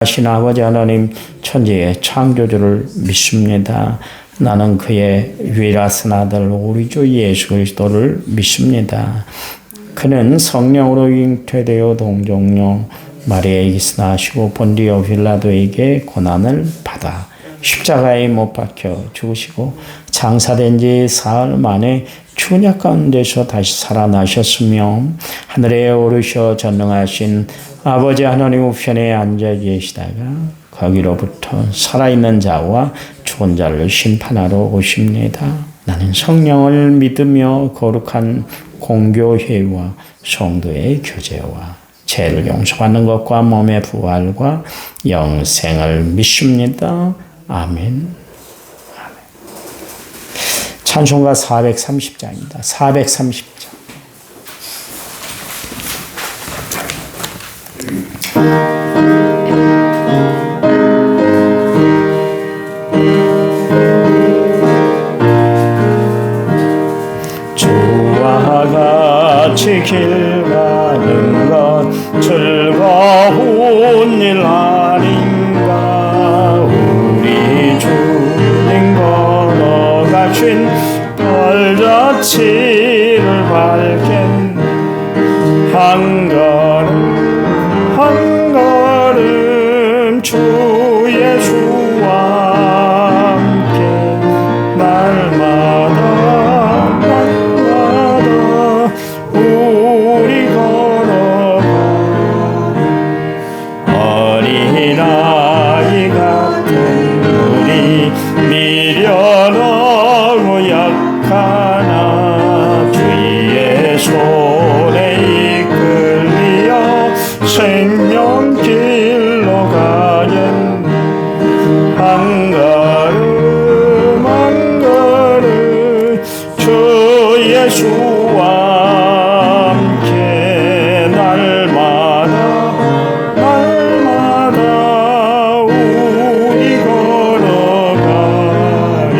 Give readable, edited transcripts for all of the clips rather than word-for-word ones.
하신 아버지 하나님 천지의 창조주를 믿습니다. 나는 그의 유일하신 아들 우리 주 예수 그리스도를 믿습니다. 그는 성령으로 잉태되어 동정녀 마리아에게서 나시고 본디오 빌라도에게 고난을 받아 십자가에 못 박혀 죽으시고 장사된 지 사흘 만에 죽은 자 가운데서 다시 살아나셨으며 하늘에 오르셔 전능하신 아버지 하나님 우편에 앉아 계시다가 거기로부터 살아있는 자와 죽은 자를 심판하러 오십니다. 나는 성령을 믿으며 거룩한 공교회와 성도의 교제와 죄를 용서받는 것과 몸의 부활과 영생을 믿습니다. 아멘. 찬송가 430장입니다. 430장. 주와 같이 길 가는 것 즐거운 일 아닌가. 우리 주님 걸어가신 벌자취를 밟겠네. 한 걸음 주 예수와 함께 날마다 우리 걸어가. 어린아이 같은 우리 미련하고 약하나 주의 손에 이끌리어 생명길로 가겠네. 한 걸음 주 예수와 함께 날마다 우리 걸어가리.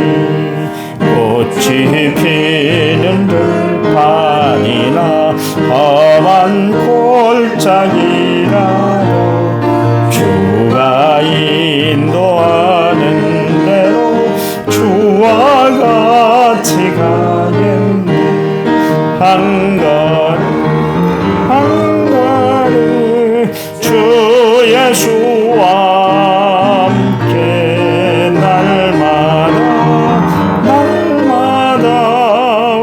꽃이 피는 들판이나 험한 골짜기라도 주가 인도하는 대로 주와 같이 가겠네. 한 걸음 주 예수와 함께 날마다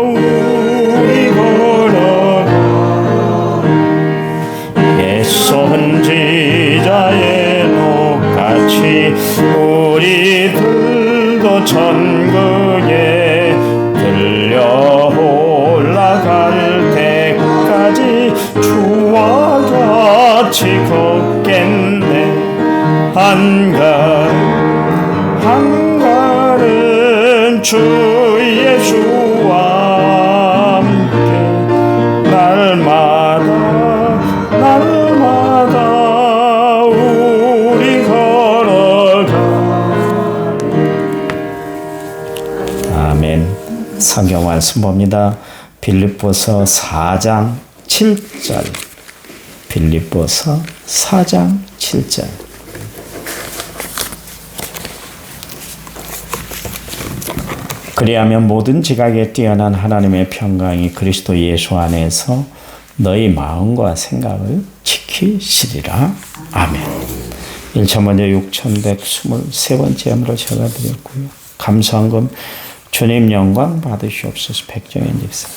우리 걸어가. 선지자의 녹같이 우리들도 천국에 들려 올라갈 때까지 주와 같이 걷겠네. 한 걸음 주 예수와 함께 날마다 우리 걸어가. 아멘. 성경 말씀 봅니다. 빌립보서 4장 7절. 빌립보서 4장 7절. 그리하면 모든 지각에 뛰어난 하나님의 평강이 그리스도 예수 안에서 너희 마음과 생각을 지키시리라. 아멘. 1차 먼저 6123번째 예물을 제가 드렸고요. 감사한금 주님 영광 받으시옵소서. 백정현 집사.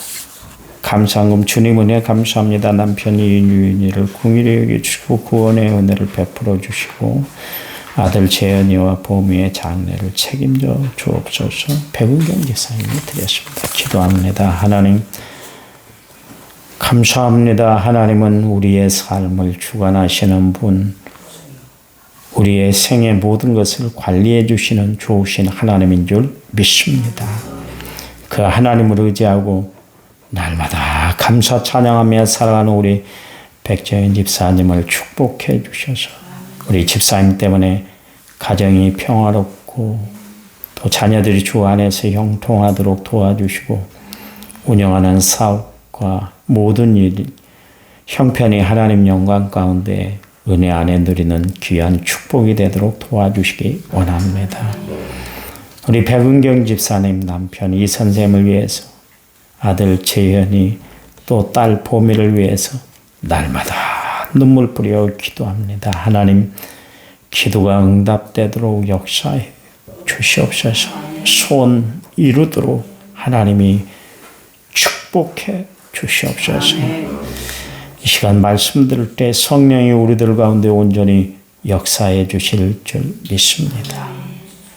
감사한금 주님 은혜 감사합니다. 남편이 유인이를 궁일히 여겨주시고 구원의 은혜를 베풀어 주시고 아들 재현이와 보미의 장례를 책임져 주옵소서. 백은경 집사님이 드렸습니다. 기도합니다. 하나님 감사합니다. 하나님은 우리의 삶을 주관하시는 분, 우리의 생의 모든 것을 관리해 주시는 좋으신 하나님인 줄 믿습니다. 그 하나님을 의지하고 날마다 감사 찬양하며 살아가는 우리 백정현 집사님을 축복해 주셔서 우리 집사님 때문에 가정이 평화롭고 또 자녀들이 주 안에서 형통하도록 도와주시고 운영하는 사업과 모든 일이 형편이 하나님 영광 가운데 은혜 안에 누리는 귀한 축복이 되도록 도와주시기 원합니다. 우리 백은경 집사님 남편 이 선생님을 위해서, 아들 재현이 또 딸 보미를 위해서 날마다 눈물 뿌려 기도합니다. 하나님, 기도가 응답되도록 역사해 주시옵소서. 소원 이루도록 하나님이 축복해 주시옵소서. 이 시간 말씀 들을 때 성령이 우리들 가운데 온전히 역사해 주실 줄 믿습니다.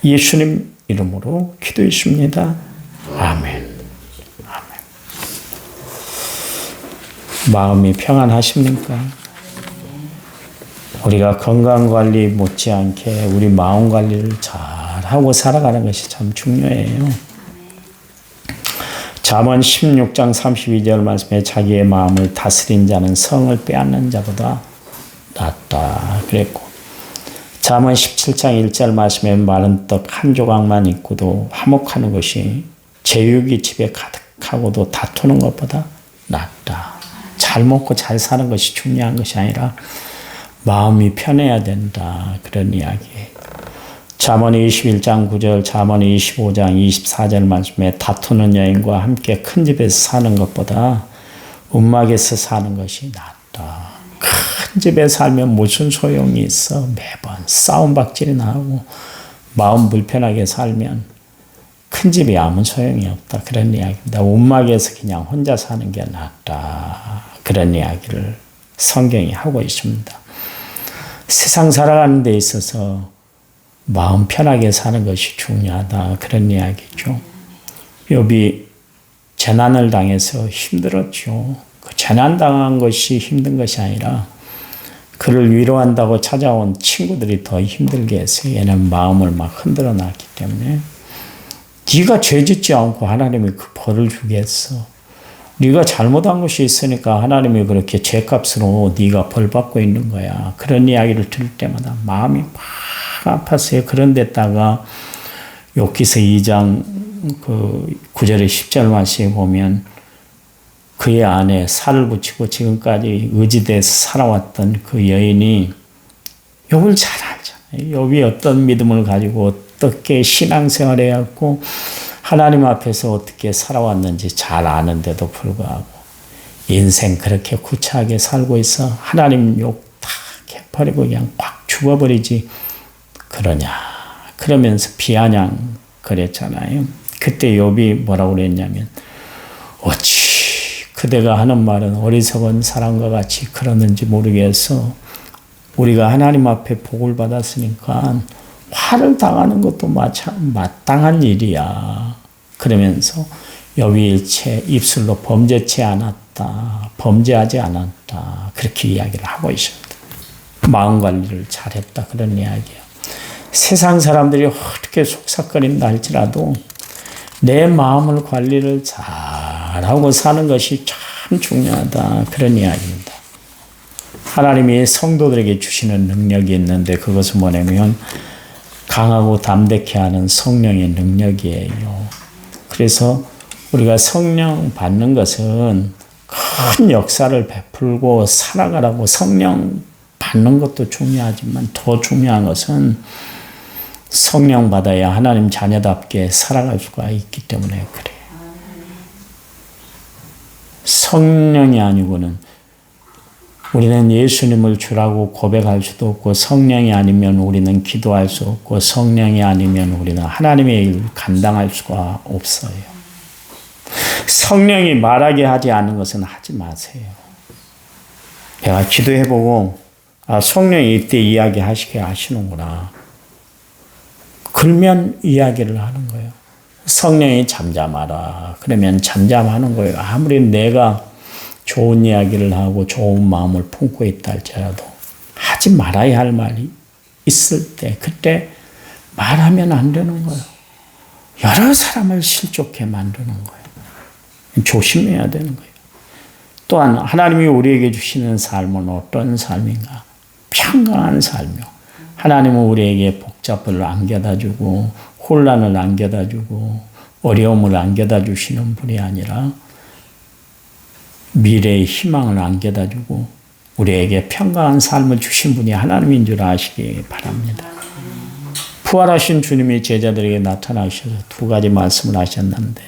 예수님 이름으로 기도했습니다. 아멘. 아멘. 마음이 평안하십니까? 우리가 건강관리 못지않게 우리 마음 관리를 잘하고 살아가는 것이 참 중요해요. 잠언 16장 32절 말씀에 자기의 마음을 다스린 자는 성을 빼앗는 자보다 낫다 그랬고, 잠언 17장 1절 말씀에 마른 떡 한 조각만 있고도 화목하는 것이 제육이 집에 가득하고도 다투는 것보다 낫다. 잘 먹고 잘 사는 것이 중요한 것이 아니라 마음이 편해야 된다, 그런 이야기. 잠언 21장 9절, 잠언 25장 24절 말씀에 다투는 여인과 함께 큰 집에서 사는 것보다 움막에서 사는 것이 낫다. 큰 집에 살면 무슨 소용이 있어. 매번 싸움박질이나 하고 마음 불편하게 살면 큰 집이 아무 소용이 없다, 그런 이야기입니다. 움막에서 그냥 혼자 사는 게 낫다, 그런 이야기를 성경이 하고 있습니다. 세상 살아가는 데 있어서 마음 편하게 사는 것이 중요하다, 그런 이야기죠. 욥이 재난을 당해서 힘들었죠. 그 재난 당한 것이 힘든 것이 아니라 그를 위로한다고 찾아온 친구들이 더 힘들게 했어요. 얘는 마음을 막 흔들어 놨기 때문에. 네가 죄짓지 않고 하나님이 그 벌을 주겠어. 네가 잘못한 것이 있으니까 하나님이 그렇게 죄값으로 네가 벌 받고 있는 거야. 그런 이야기를 들을 때마다 마음이 막 아팠어요. 그런데다가 욥기서 2장 그 9절에 10절 말씀에 보면 그의 안에 살을 붙이고 지금까지 의지돼서 살아왔던 그 여인이 욥을 잘 알잖아요. 욥이 어떤 믿음을 가지고 어떻게 신앙생활을 해왔고 하나님 앞에서 어떻게 살아왔는지 잘 아는데도 불구하고 인생 그렇게 구차하게 살고 있어 하나님 욕 다 해버리고 그냥 꽉 죽어버리지 그러냐, 그러면서 비아냥 그랬잖아요. 그때 욥이 뭐라고 그랬냐면, 어찌 그대가 하는 말은 어리석은 사람과 같이 그러는지 모르겠어. 우리가 하나님 앞에 복을 받았으니까 화를 당하는 것도 마땅한 일이야. 그러면서 욥이 일체 입술로 범죄치 않았다, 범죄하지 않았다, 그렇게 이야기를 하고 있습니다. 마음 관리를 잘했다, 그런 이야기예요. 세상 사람들이 어떻게 속삭거린다 할지라도 내 마음을 관리를 잘하고 사는 것이 참 중요하다, 그런 이야기입니다. 하나님이 성도들에게 주시는 능력이 있는데 그것은 뭐냐면 강하고 담대케 하는 성령의 능력이에요. 그래서 우리가 성령 받는 것은 큰 역사를 베풀고 살아가라고 성령 받는 것도 중요하지만 더 중요한 것은 성령 받아야 하나님 자녀답게 살아갈 수가 있기 때문에 그래요. 성령이 아니고는 우리는 예수님을 주라고 고백할 수도 없고, 성령이 아니면 우리는 기도할 수 없고, 성령이 아니면 우리는 하나님의 일을 감당할 수가 없어요. 성령이 말하게 하지 않는 것은 하지 마세요. 내가 기도해보고 성령이 이때 이야기하시게 하시는구나. 그러면 이야기를 하는 거예요. 성령이 잠잠하라. 그러면 잠잠하는 거예요. 아무리 내가 좋은 이야기를 하고 좋은 마음을 품고 있다 할지라도 하지 말아야 할 말이 있을 때 그때 말하면 안 되는 거예요. 여러 사람을 실족해 만드는 거예요. 조심해야 되는 거예요. 또한 하나님이 우리에게 주시는 삶은 어떤 삶인가? 평강한 삶이요. 하나님은 우리에게 복잡을 안겨다 주고 혼란을 안겨다 주고 어려움을 안겨다 주시는 분이 아니라 미래의 희망을 안겨다 주고 우리에게 평강한 삶을 주신 분이 하나님인 줄 아시기 바랍니다. 부활하신 주님이 제자들에게 나타나셔서 두 가지 말씀을 하셨는데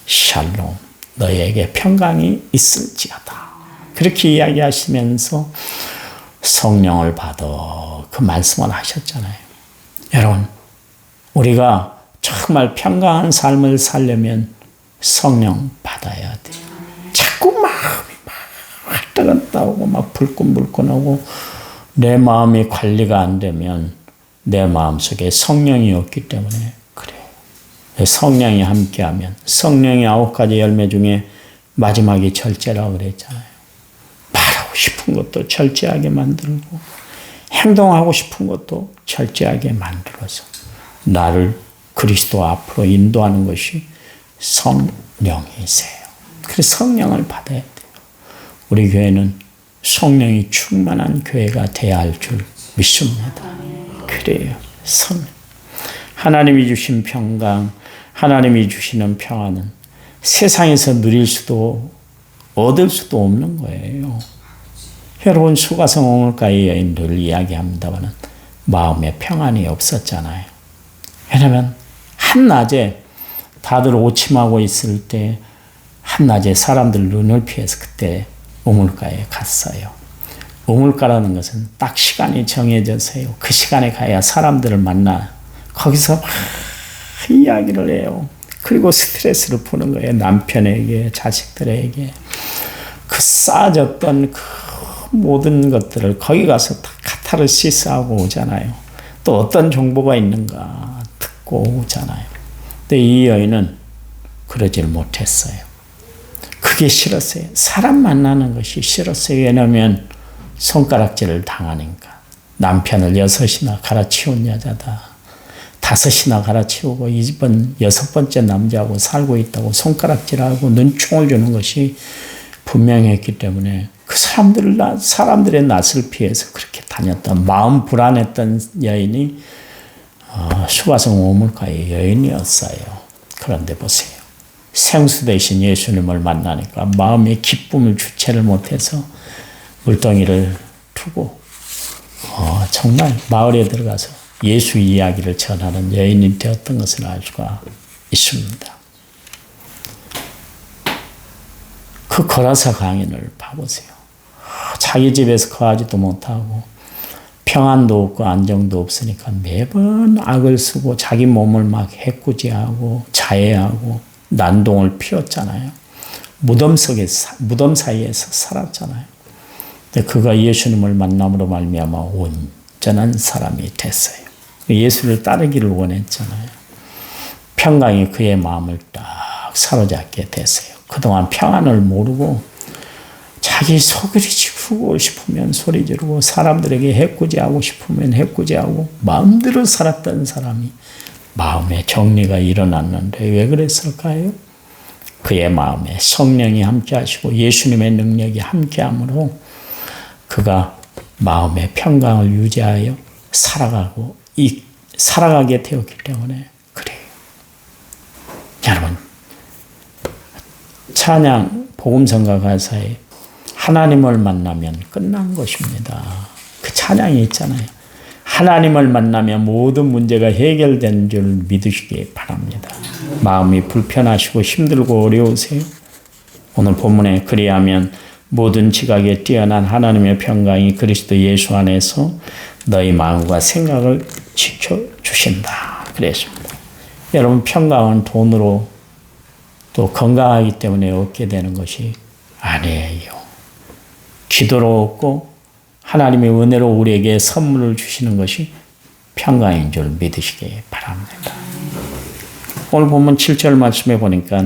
샬롬 너희에게 평강이 있을지어다. 그렇게 이야기하시면서 성령을 받아 그 말씀을 하셨잖아요. 여러분 우리가 정말 평강한 삶을 살려면 성령 받아야 돼요. 자꾸 마음이 막 왔다 갔다 오고 막 불끈불끈하고 내 마음이 관리가 안 되면 내 마음속에 성령이 없기 때문에 그래요. 성령이 함께하면 성령의 9가지 열매 중에 마지막이 절제라고 그랬잖아요. 말하고 싶은 것도 절제하게 만들고 행동하고 싶은 것도 절제하게 만들어서 나를 그리스도 앞으로 인도하는 것이 성령이세요. 그래서 성령을 받아야 돼요. 우리 교회는 성령이 충만한 교회가 되어야 할 줄 믿습니다. 그래요. 성령. 하나님이 주신 평강, 하나님이 주시는 평안은 세상에서 누릴 수도 얻을 수도 없는 거예요. 여러분 수가성 오물가의 여인들 이야기합니다만 마음에 평안이 없었잖아요. 왜냐하면 한낮에 다들 오침하고 있을 때 한낮에 사람들 눈을 피해서 그때 우물가에 갔어요. 우물가라는 것은 딱 시간이 정해져서요. 그 시간에 가야 사람들을 만나 거기서 막 이야기를 해요. 그리고 스트레스를 푸는 거예요. 남편에게, 자식들에게. 그 쌓아졌던 그 모든 것들을 거기 가서 다 카타르시스하고 오잖아요. 또 어떤 정보가 있는가 듣고 오잖아요. 근데 이 여인은 그러질 못했어요. 그게 싫었어요. 사람 만나는 것이 싫었어요. 왜냐하면 손가락질을 당하니까. 남편을 6이나 갈아치운 여자다. 5이나 갈아치우고 이번 6번째 남자하고 살고 있다고 손가락질하고 눈총을 주는 것이 분명했기 때문에 그 사람들의 낯을 피해서 그렇게 다녔던 마음 불안했던 여인이 수가성 오물가의 여인이었어요. 그런데 보세요. 생수 대신 예수님을 만나니까 마음의 기쁨을 주체를 못해서 물동이를 두고 정말 마을에 들어가서 예수 이야기를 전하는 여인이 되었던 것을 알 수가 있습니다. 그 거라사 강인을 봐보세요. 자기 집에서 거하지도 못하고 평안도 없고 안정도 없으니까 매번 악을 쓰고 자기 몸을 막 해꾸지하고 자해하고 난동을 피웠잖아요. 무덤 사이에서 살았잖아요. 근데 그가 예수님을 만남으로 말미암아 온전한 사람이 됐어요. 예수를 따르기를 원했잖아요. 평강이 그의 마음을 딱 사로잡게 됐어요. 그동안 평안을 모르고 자기 소리 지르고 싶으면 소리 지르고 사람들에게 해코지하고 싶으면 해코지하고 마음대로 살았던 사람이 마음에 정리가 일어났는데 왜 그랬을까요? 그의 마음에 성령이 함께 하시고 예수님의 능력이 함께함으로 그가 마음의 평강을 유지하여 살아가게 되었기 때문에 그래요. 여러분 찬양 복음성가 가사에 하나님을 만나면 끝난 것입니다. 그 찬양이 있잖아요. 하나님을 만나면 모든 문제가 해결된 줄 믿으시기 바랍니다. 마음이 불편하시고 힘들고 어려우세요? 오늘 본문에 그리하면 모든 지각에 뛰어난 하나님의 평강이 그리스도 예수 안에서 너희 마음과 생각을 지켜주신다. 그랬습니다. 여러분 평강은 돈으로 또 건강하기 때문에 얻게 되는 것이 아니에요. 기도로 얻고 하나님의 은혜로 우리에게 선물을 주시는 것이 평강인 줄 믿으시기 바랍니다. 오늘 본문 7절 말씀에 보니까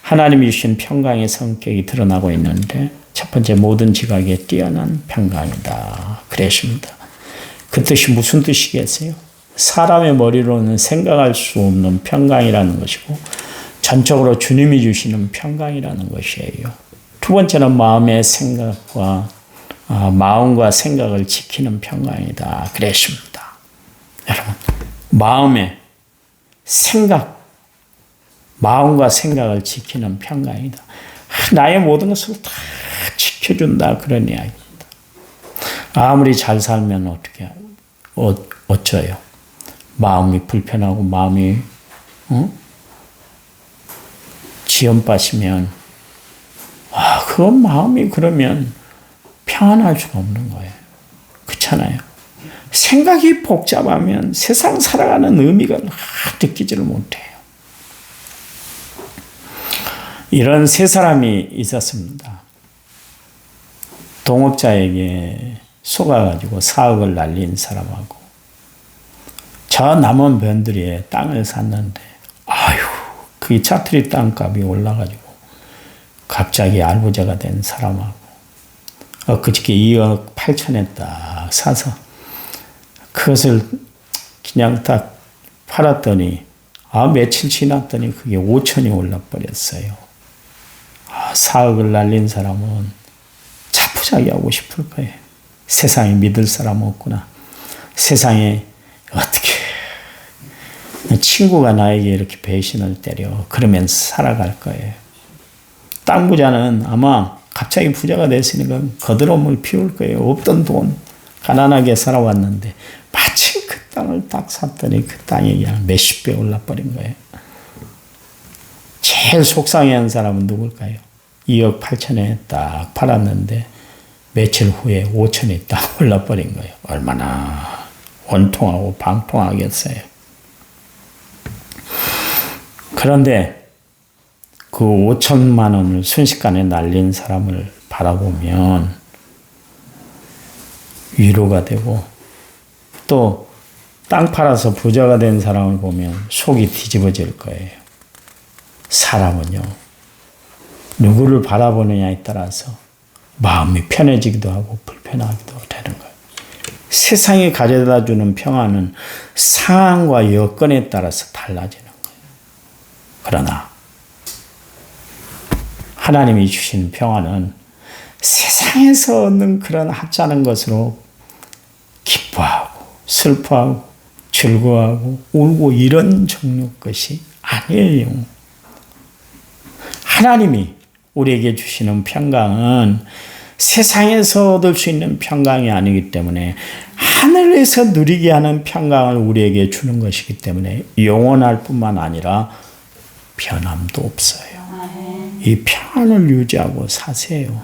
하나님이 주신 평강의 성격이 드러나고 있는데 첫 번째 모든 지각에 뛰어난 평강이다. 그랬습니다. 그 뜻이 무슨 뜻이겠어요? 사람의 머리로는 생각할 수 없는 평강이라는 것이고 전적으로 주님이 주시는 평강이라는 것이에요. 두 번째는 마음의 생각과 마음과 생각을 지키는 평강이다. 그랬습니다. 여러분, 마음의 생각, 마음과 생각을 지키는 평강이다. 나의 모든 것을 다 지켜준다. 그런 이야기입니다. 아무리 잘 살면 어떻게 어쩌요? 마음이 불편하고 마음이 지연빠시면 그건 마음이 그러면 평안할 수가 없는 거예요. 그렇잖아요. 생각이 복잡하면 세상 살아가는 의미가 느끼지를 못해요. 이런 세 사람이 있었습니다. 동업자에게 속아가지고 사억을 날린 사람하고 저 남은 변두리에 땅을 샀는데 그 차트리 땅값이 올라가지고 갑자기 알부자가 된 사람하고 그저께 2억 8천에 딱 사서 그것을 그냥 딱 팔았더니 며칠 지났더니 그게 5천이 올라버렸어요. 4억을 날린 사람은 자포자기 하고 싶을 거예요. 세상에 믿을 사람 없구나. 세상에 어떻게 친구가 나에게 이렇게 배신을 때려 그러면 살아갈 거예요. 땅 부자는 아마 갑자기 부자가 됐으니까 거드럼을 피울 거예요. 없던 돈 가난하게 살아왔는데 마침 그 땅을 딱 샀더니 그 땅이 그냥 몇십 배 올라버린 거예요. 제일 속상해한 사람은 누굴까요? 2억 8천에 딱 팔았는데 며칠 후에 5천이 딱 올라버린 거예요. 얼마나 원통하고 방통하겠어요. 그런데 그 5천만 원을 순식간에 날린 사람을 바라보면 위로가 되고 또 땅 팔아서 부자가 된 사람을 보면 속이 뒤집어질 거예요. 사람은요, 누구를 바라보느냐에 따라서 마음이 편해지기도 하고 불편하기도 되는 거예요. 세상이 가져다 주는 평안은 상황과 여건에 따라서 달라지는 거예요. 그러나 하나님이 주신 평안은 세상에서 얻는 그런 하찮은 것으로 기뻐하고 슬퍼하고 즐거워하고 울고 이런 종류 것이 아니에요. 하나님이 우리에게 주시는 평강은 세상에서 얻을 수 있는 평강이 아니기 때문에 하늘에서 누리게 하는 평강을 우리에게 주는 것이기 때문에 영원할 뿐만 아니라 변함도 없어요. 이 평안을 유지하고 사세요.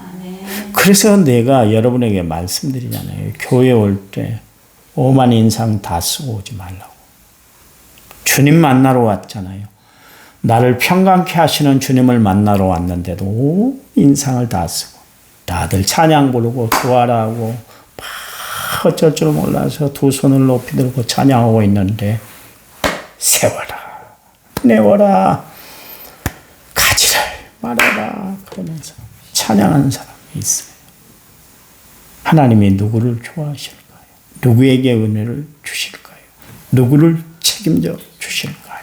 그래서 내가 여러분에게 말씀드리잖아요. 교회 올 때 오만 인상 다 쓰고 오지 말라고. 주님 만나러 왔잖아요. 나를 평강케 하시는 주님을 만나러 왔는데도 인상을 다 쓰고 다들 찬양 부르고 구하라고 막 어쩔 줄 몰라서 두 손을 높이 들고 찬양하고 있는데 세워라, 내워라, 가지를 말아라 그러면서 찬양하는 사람이 있어요. 하나님이 누구를 좋아하실까요? 누구에게 은혜를 주실까요? 누구를 책임져 주실까요?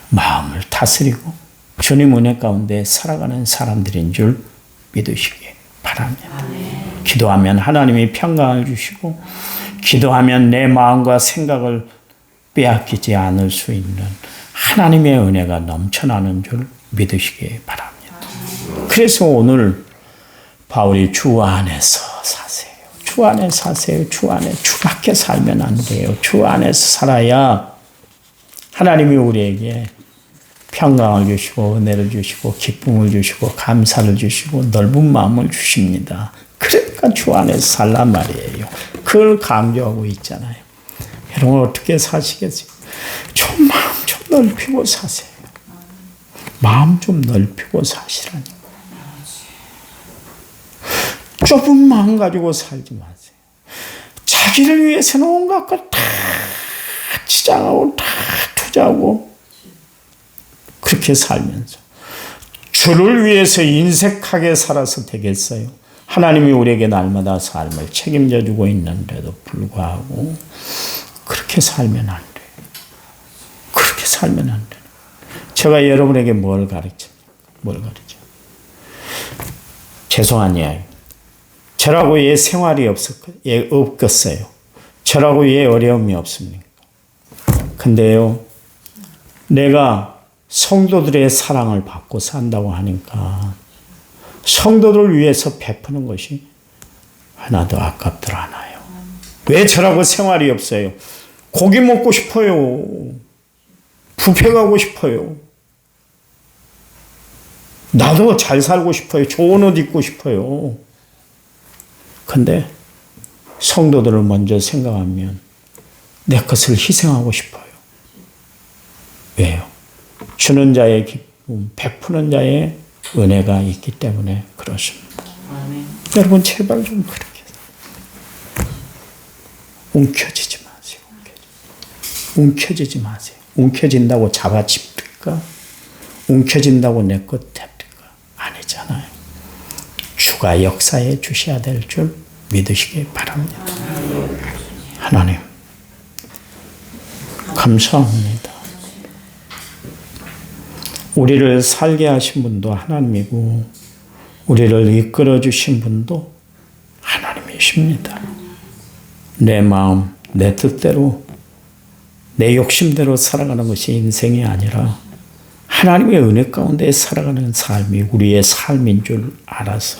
마음을 다스리고 주님 은혜 가운데 살아가는 사람들인 줄 믿으시기 바랍니다. 기도하면 하나님이 평강을 주시고 기도하면 내 마음과 생각을 빼앗기지 않을 수 있는 하나님의 은혜가 넘쳐나는 줄 믿으시기 바랍니다. 그래서 오늘 바울이 주 안에서 사세요. 주 안에 사세요. 주 안에. 주 밖에 살면 안 돼요. 주 안에서 살아야 하나님이 우리에게 평강을 주시고 은혜를 주시고 기쁨을 주시고 감사를 주시고 넓은 마음을 주십니다. 그러니까 주 안에서 살란 말이에요. 그걸 강조하고 있잖아요. 여러분 어떻게 사시겠어요? 좀 마음 좀 넓히고 사세요. 마음 좀 넓히고 사시라니까. 좁은 마음 가지고 살지 마세요. 자기를 위해서는 온갖 것 다 치장하고 다 투자하고 그렇게 살면서 주를 위해서 인색하게 살아서 되겠어요? 하나님이 우리에게 날마다 삶을 책임져 주고 있는데도 불구하고 그렇게 살면 안 돼요. 그렇게 살면 안 돼요. 제가 여러분에게 뭘 가르칩니까? 뭘 가르쳐? 죄송한 이야기. 저라고 왜 생활이 없겠어요? 저라고 왜 어려움이 없습니까? 근데요, 내가 성도들의 사랑을 받고 산다고 하니까 성도들을 위해서 베푸는 것이 하나도 아깝들 않아요. 왜 저라고 생활이 없어요? 고기 먹고 싶어요. 뷔페 가고 싶어요. 나도 잘 살고 싶어요. 좋은 옷 입고 싶어요. 근데 성도들을 먼저 생각하면 내 것을 희생하고 싶어요. 왜요? 주는 자의 기쁨, 베푸는 자의 은혜가 있기 때문에 그렇습니다. 아멘. 여러분 제발 좀 그렇게 움켜쥐지 마세요. 움켜쥐지 마세요. 움켜진다고 잡아집니까? 움켜진다고 내 것 됩니까? 아니잖아요. 주가 역사해 주셔야 될 줄 믿으시기 바랍니다. 하나님 감사합니다. 우리를 살게 하신 분도 하나님이고 우리를 이끌어 주신 분도 하나님이십니다. 내 마음, 내 뜻대로, 내 욕심대로 살아가는 것이 인생이 아니라 하나님의 은혜 가운데 살아가는 삶이 우리의 삶인 줄 알아서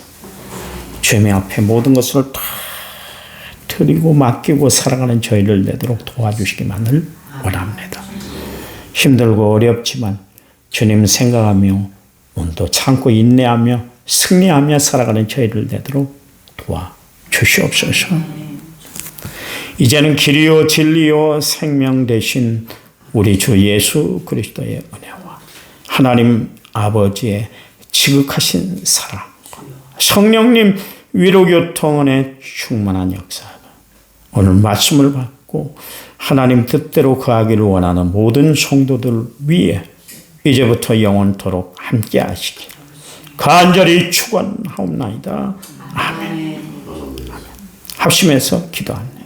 주님 앞에 모든 것을 다 드리고 맡기고 살아가는 저희를 되도록 도와주시기만을 원합니다. 힘들고 어렵지만 주님 생각하며 눈도 참고 인내하며 승리하며 살아가는 저희를 되도록 도와주시옵소서. 이제는 길이요 진리요 생명 되신 우리 주 예수 그리스도의 은혜와 하나님 아버지의 지극하신 사랑, 성령님 위로교통원의 충만한 역사가 오늘 말씀을 받고 하나님 뜻대로 거하기를 원하는 모든 성도들 위에 이제부터 영원토록 함께 하시기 간절히 축원하옵나이다. 아멘. 합심해서 기도합니다.